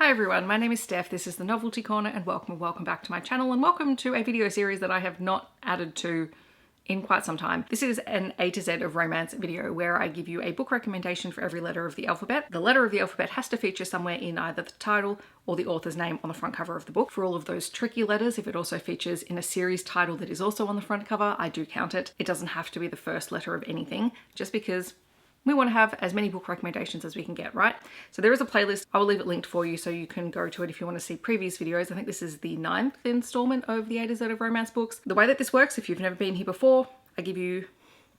Hi everyone, my name is Steph, this is the Novelty Corner and welcome back to my channel and welcome to a video series that I have not added to in quite some time. This is an A to Z of romance video where I give you a book recommendation for every letter of the alphabet. The letter of the alphabet has to feature somewhere in either the title or the author's name on the front cover of the book. For all of those tricky letters, if it also features in a series title that is also on the front cover, I do count it. It doesn't have to be the first letter of anything, just because we want to have as many book recommendations as we can get, right? So there is a playlist. I will leave it linked for you so you can go to it if you want to see previous videos. I think this is the 9th installment of the A to Z of romance books. The way that this works, if you've never been here before, I give you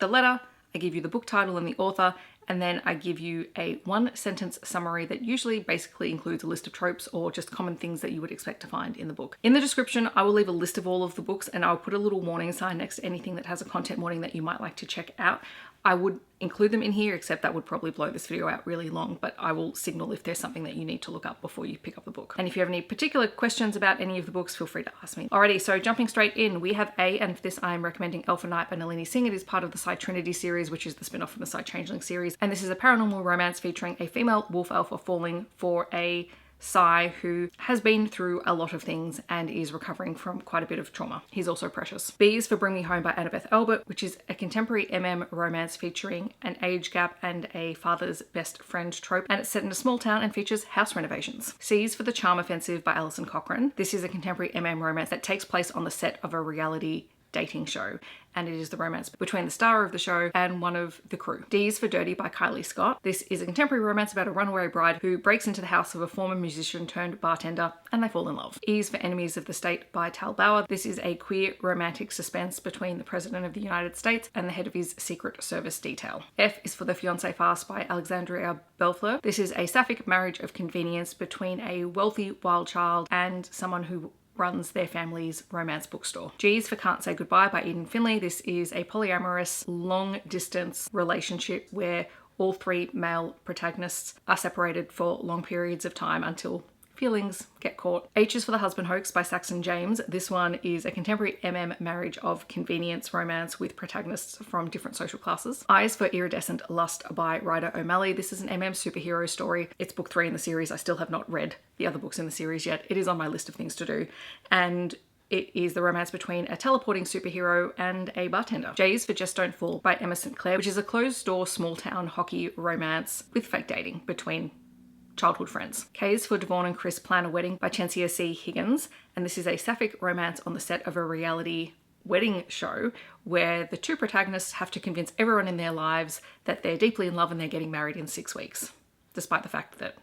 the letter, I give you the book title and the author, and then I give you a 1-sentence summary that usually basically includes a list of tropes or just common things that you would expect to find in the book. In the description, I will leave a list of all of the books and I'll put a little warning sign next to anything that has a content warning that you might like to check out. I would include them in here, except that would probably blow this video out really long, but I will signal if there's something that you need to look up before you pick up the book. And if you have any particular questions about any of the books, feel free to ask me. Alrighty, so jumping straight in, we have A, and for this I am recommending Elf and Night by Nalini Singh. It is part of the Psi Trinity series, which is the spin-off from the Psi Changeling series. And this is a paranormal romance featuring a female wolf alpha falling for a Psi who has been through a lot of things and is recovering from quite a bit of trauma. He's also precious. B is for Bring Me Home by Annabeth Albert, which is a contemporary romance featuring an age gap and a father's best friend trope, and it's set in a small town and features house renovations. C is for The Charm Offensive by Alison Cochrun. This is a contemporary romance that takes place on the set of a reality dating show, and it is the romance between the star of the show and one of the crew. D is for Dirty by Kylie Scott. This is a contemporary romance about a runaway bride who breaks into the house of a former musician turned bartender and they fall in love. E is for Enemies of the State by Bauer. This is a queer romantic suspense between the President of the United States and the head of his Secret Service detail. F is for The Fiance Farce by Alexandria Bellefleur. This is a sapphic marriage of convenience between a wealthy wild child and someone who runs their family's romance bookstore. G is for Can't Say Goodbye by Finley. This is a polyamorous long distance relationship where all three male protagonists are separated for long periods of time until feelings get caught. H is for The Husband Hoax by Saxon James. This one is a contemporary marriage of convenience romance with protagonists from different social classes. I is for Iridescent Lust by Ryder O'Malley. This is an superhero story. It's book 3 in the series. I still have not read the other books in the series yet. It is on my list of things to do. And it is the romance between a teleporting superhero and a bartender. J is for Just Don't Fall by Clair, which is a closed-door small-town hockey romance with fake dating between childhood friends. K is for Devon and Kris Plan a Wedding by Chencia Higgins, and this is a sapphic romance on the set of a reality wedding show where the two protagonists have to convince everyone in their lives that they're deeply in love and they're getting married in 6 weeks, despite the fact that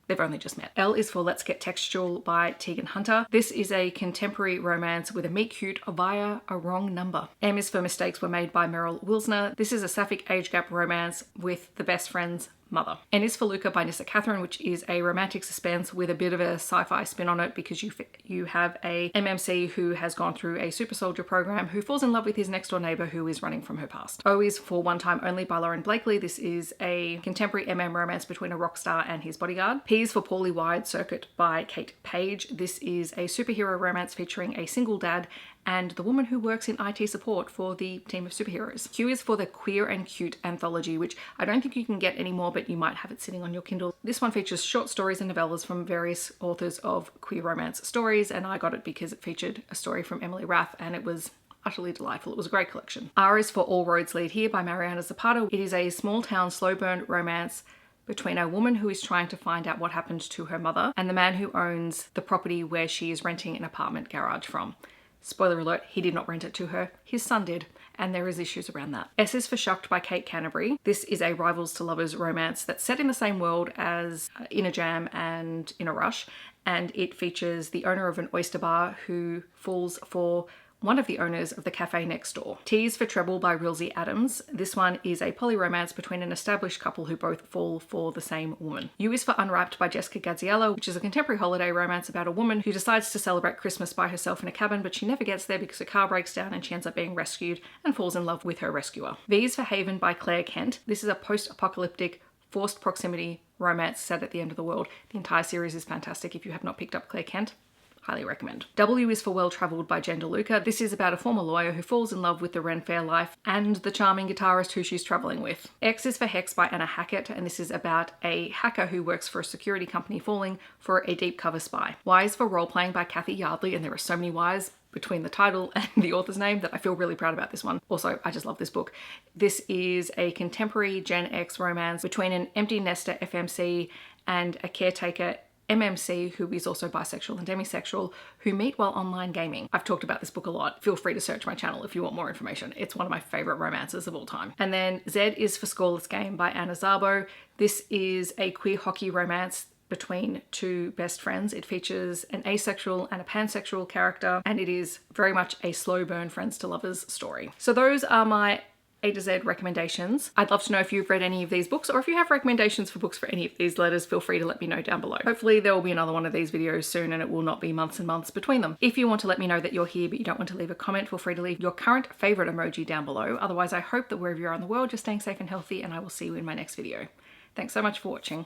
they've only just met. L is for Let's Get Textual by Teagan Hunter. This is a contemporary romance with a meet cute via a wrong number. M is for Mistakes Were Made by Meryl Wilsner. This is a sapphic age gap romance with the best friend's mother. N is for Luca by Nyssa, Kathryn, which is a romantic suspense with a bit of a sci-fi spin on it because you have a MMC who has gone through a super soldier program who falls in love with his next door neighbor who is running from her past. O is for One Time Only by Lauren Blakely. This is a contemporary romance between a rock star and his bodyguard. P is for Poorly Wired Circuit by Kate Page. This is a superhero romance featuring a single dad and the woman who works in IT support for the team of superheroes. Q is for The Queer and Cute anthology, which I don't think you can get anymore, but you might have it sitting on your Kindle. This one features short stories and novellas from various authors of queer romance stories, and I got it because it featured a story from Emily Rath and it was utterly delightful. It was a great collection. R is for All Roads Lead Here by Mariana Zapata. It is a small town slow burn romance between a woman who is trying to find out what happened to her mother and the man who owns the property where she is renting an apartment garage from. Spoiler alert, he did not rent it to her, his son did, and there is issues around that. S is for Shocked by Kate Canterbury. This is a rivals to lovers romance that's set in the same world as In a Jam and In a Rush, and it features the owner of an oyster bar who falls for one of the owners of the cafe next door. T is for Treble by Rilsey Adams. This one is a poly-romance between an established couple who both fall for the same woman. U is for Unwrapped by Jessica Gaziello, which is a contemporary holiday romance about a woman who decides to celebrate Christmas by herself in a cabin, but she never gets there because her car breaks down and she ends up being rescued and falls in love with her rescuer. V is for Haven by Clair Kent. This is a post-apocalyptic forced proximity romance set at the end of the world. The entire series is fantastic. If you have not picked up Clair Kent, Highly recommend. W is for Well Travelled by Gender Luca. This is about a former lawyer who falls in love with the Ren Fair life and the charming guitarist who she's travelling with. X is for Hex by Anna Hackett, and this is about a hacker who works for a security company falling for a deep cover spy. Y is for Role Playing by Kathy Yardley, and there are so many Ys between the title and the author's name that I feel really proud about this one. Also, I just love this book. This is a contemporary Gen X romance between an empty nester FMC and a caretaker MMC who is also bisexual and demisexual who meet while online gaming. I've talked about this book a lot. Feel free to search my channel if you want more information. It's one of my favorite romances of all time. And then Z is for Scoreless Game by Anna Szabo. This is a queer hockey romance between two best friends. It features an asexual and a pansexual character, and it is very much a slow burn friends to lovers story. So those are my A to Z recommendations. I'd love to know if you've read any of these books, or if you have recommendations for books for any of these letters, feel free to let me know down below. Hopefully there will be another one of these videos soon and it will not be months and months between them. If you want to let me know that you're here but you don't want to leave a comment, feel free to leave your current favorite emoji down below. Otherwise, I hope that wherever you are in the world, you're staying safe and healthy, and I will see you in my next video. Thanks so much for watching.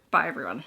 Bye everyone.